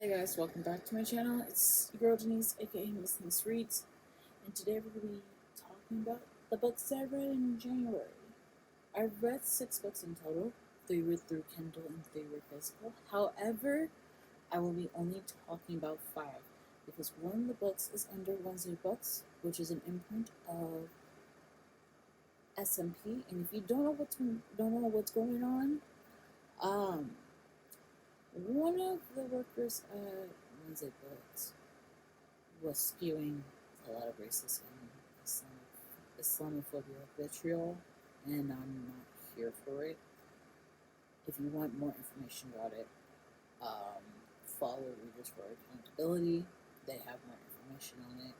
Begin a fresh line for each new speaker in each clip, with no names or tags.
Hey guys, welcome back to my channel. It's your girl Denise, aka MissNiseReads, and today we're going to be talking about the books I read in January. I've read 6 books in total. 3 were through Kindle and 3 were physical. However, I will be only talking about 5 because one of the books is under Wednesday Books, which is an imprint of SMP. And if you don't know what's going on, one of the workers at Wednesday Books was spewing a lot of racism, Islamophobia, vitriol, and I'm not here for it. If you want more information about it, follow Readers for Accountability. They have more information on it.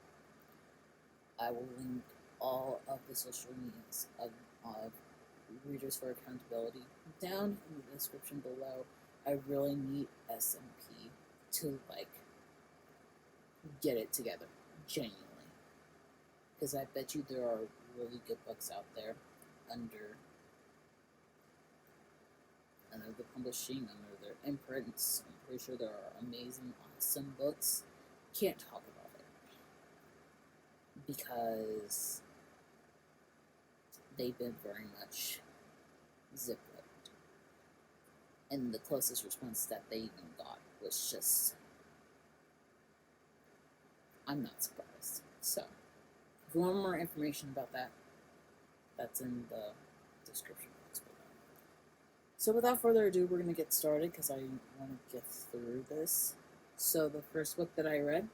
I will link all of the social medias of Readers for Accountability down in the description below. I really need SMP to get it together, genuinely, because I bet you there are really good books out there under the publishing, under their imprints. I'm pretty sure there are amazing, awesome books. Can't talk about it because they've been very much zip-lipped, and the closest response that they even got was just, I'm not surprised. So, if you want more information about that, that's in the description box below. So without further ado, we're going to get started because I want to get through this. So the first book that I read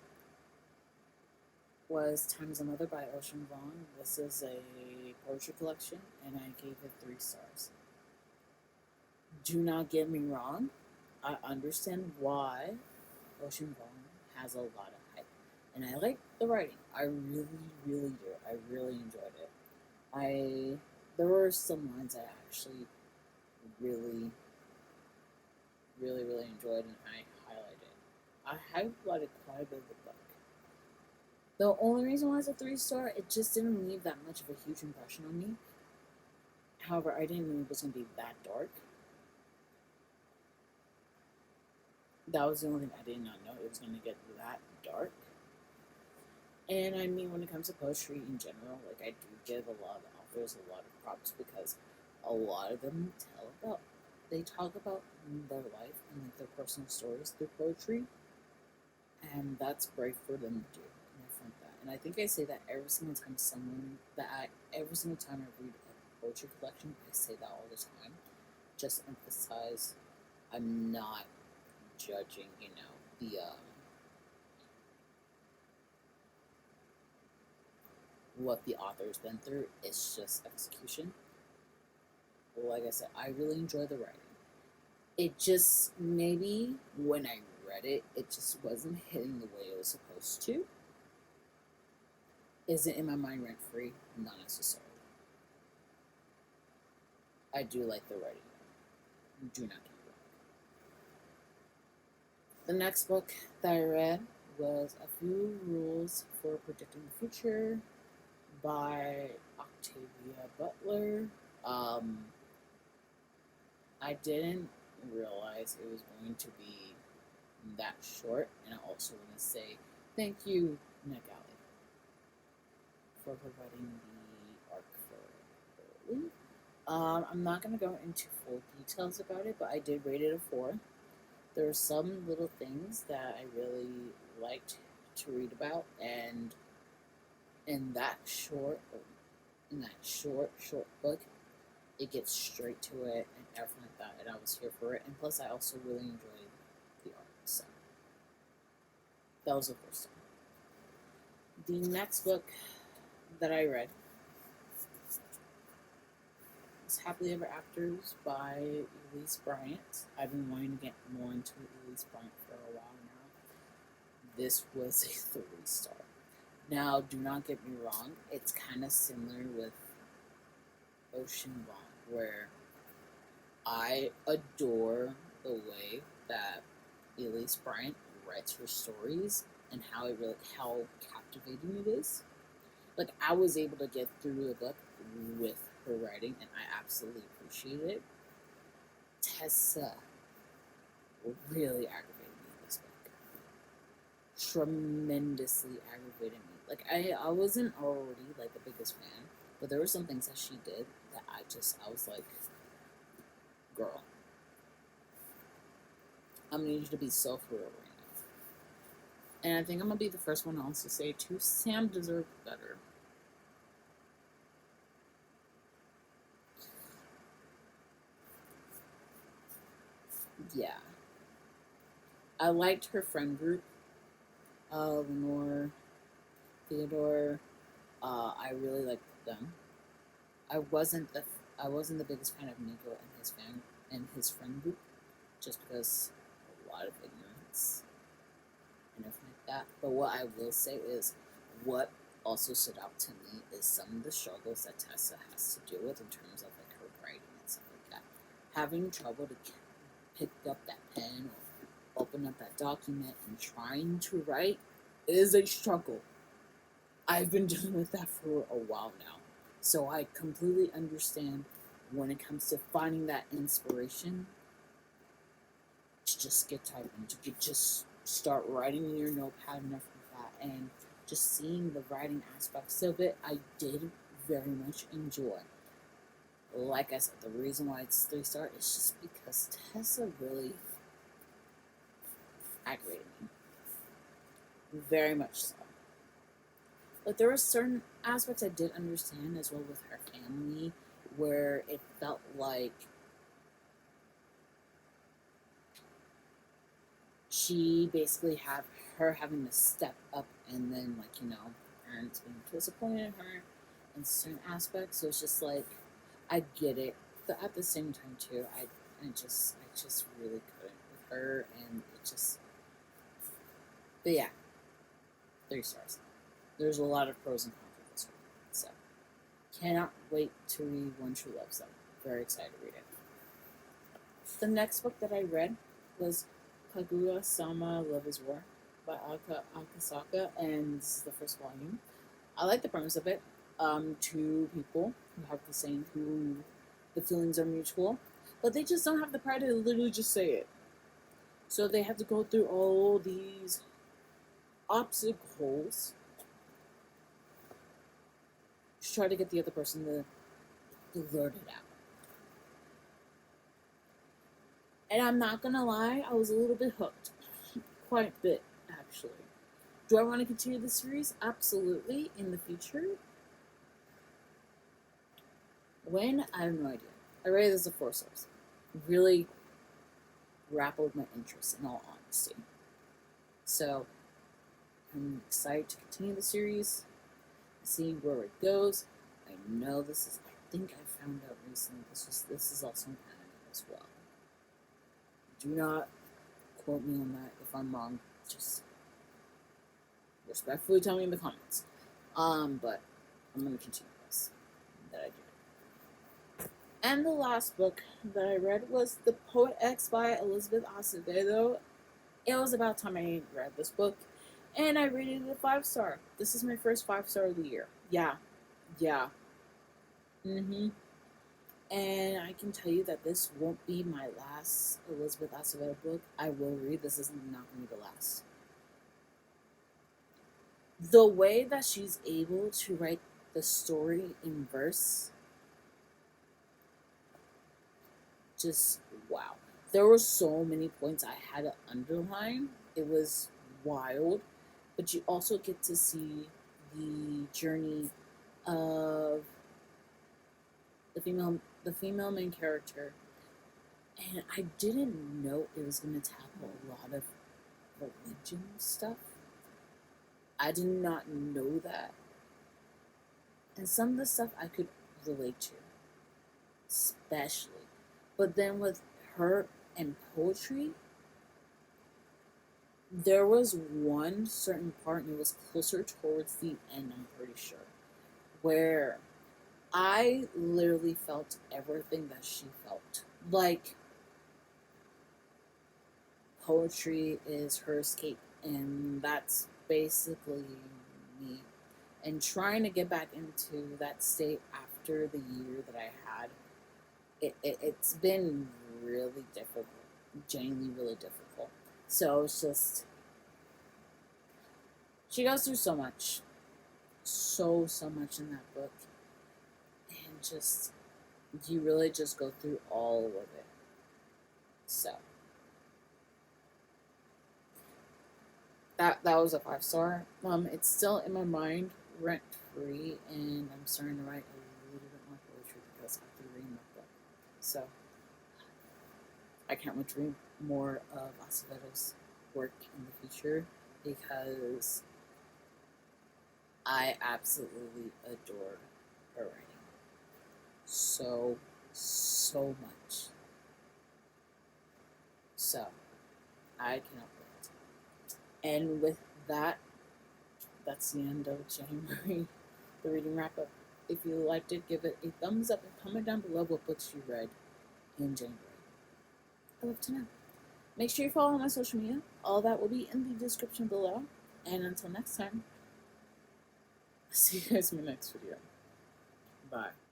was Time is a Mother by Vuong. This is a poetry collection, and I gave it 3 stars. Do not get me wrong, I understand why Vuong has a lot of hype, and I like the writing. I really, really do. I really enjoyed it. There were some lines I actually really enjoyed, and I highlighted. I highlighted quite a bit of the book. The only reason why it's a 3-star, it just didn't leave that much of a huge impression on me. However, I didn't know it was going to be that dark. That was the only thing I did not know, it was going to get that dark. And I mean, when it comes to poetry in general, I do give a lot of authors a lot of props because a lot of them they talk about their life and their personal stories through poetry, and that's brave for them to do. And I find that, and I think I say that every single time every single time I read a poetry collection, I say that all the time. Just emphasize, I'm not judging, the what the author's been through. It's just execution. Like I said, I really enjoy the writing. It just, maybe when I read it, it just wasn't hitting the way it was supposed to. Is it in my mind rent-free? Not necessarily. I do like the writing. Do not get me wrong. The next book that I read was A Few Rules for Predicting the Future by Octavia Butler. I didn't realize it was going to be that short, and I also want to say thank you, NetGalley, for providing the arc for early. I'm not going to go into full details about it, but I did rate it a 4. There are some little things that I really liked to read about, and in that short book, it gets straight to it and everything like that, and I was here for it. And plus, I also really enjoyed the art, so that was the first one. The next book that I read was Happily Ever Afters by Elise Bryant. I've been wanting to get more into Elise Bryant for a while now. This was a 3-star. Now, do not get me wrong, it's kind of similar with Vuong, where I adore the way that Elise Bryant writes her stories and how captivating it is. I was able to get through the book with her writing, and I absolutely appreciate it. Tessa really aggravated me in this book. tremendously aggravated me. Like, I wasn't already, like, the biggest fan, but there were some things that she did that I was like, girl, I'm gonna need you to be self-real right now. And I think I'm gonna be the first one to also say, too, Sam deserved better. Yeah. I liked her friend group. Lenore, Theodore. I really liked them. I wasn't the I wasn't the biggest fan of Nico and his friend group, just because a lot of ignorance and everything like that. But what I will say is, what also stood out to me is some of the struggles that Tessa has to deal with in terms of like her writing and stuff like that. Having trouble to pick up that pen or open up that document and trying to write is a struggle. I've been dealing with that for a while now. So I completely understand when it comes to finding that inspiration to just get typing, just start writing in your notepad and everything like that, and just seeing the writing aspects of it, I did very much enjoy. Like I said, the reason why it's 3-star is just because Tessa really aggravated me. Very much so. But there were certain aspects I did understand as well with her family, where it felt like she basically had her having to step up, and then, like, parents being disappointed in her in certain aspects. So it's just like, I get it, but at the same time too, I just really couldn't with her, and it just. But yeah, 3 stars. There's a lot of pros and cons with this one, so cannot wait to read One True Love Song. Very excited to read it. The next book that I read was Kaguya-Sama, Love is War by Akasaka, and this is the first volume. I like the premise of it. Two people who have who the feelings are mutual, but they just don't have the pride to literally just say it. So they have to go through all these obstacles to try to get the other person to blurt it out. And I'm not gonna lie, I was a little bit hooked. Quite a bit, actually. Do I want to continue the series? Absolutely. In the future. When? I have no idea. I rated this a 4 stars. Really grappled my interest, in all honesty. So, I'm excited to continue the series, see where it goes. I know I think I found out recently, this is also an anime as well. Do not quote me on that. If I'm wrong, just respectfully tell me in the comments. But I'm going to continue this that I did. And the last book that I read was The Poet X by Elizabeth Acevedo. It was about time I read this book, and I rated it a 5 star. This is my first 5 star of the year. Yeah. And I can tell you that this won't be my last Elizabeth Acevedo book I will read. This is not going to be the last. The way that she's able to write the story in verse, just wow. There were so many points I had to underline. It was wild. But you also get to see the journey of the female main character, and I didn't know it was going to tackle a lot of religion stuff. I did not know that, and some of the stuff I could relate to, especially. But then with her and poetry, there was one certain part, and it was closer towards the end, I'm pretty sure, where I literally felt everything that she felt. Like, poetry is her escape, and that's basically me. And trying to get back into that state after the year that I had, it's been really difficult. Genuinely really difficult. So it's just, She goes through so much. So much in that book. And just, you really just go through all of it. So, that was a 5-star. It's still in my mind, rent free, and I'm starting to write a little bit more poetry because after reading that book. So, I can't wait to read more of Acevedo's work in the future because I absolutely adore her writing. So much. So, I cannot wait. And with that, that's the end of January, the reading wrap up. If you liked it, give it a thumbs up and comment down below what books you read in January. I'd love to know. Make sure you follow my social media. All that will be in the description below. And until next time, I'll see you guys in my next video. Bye.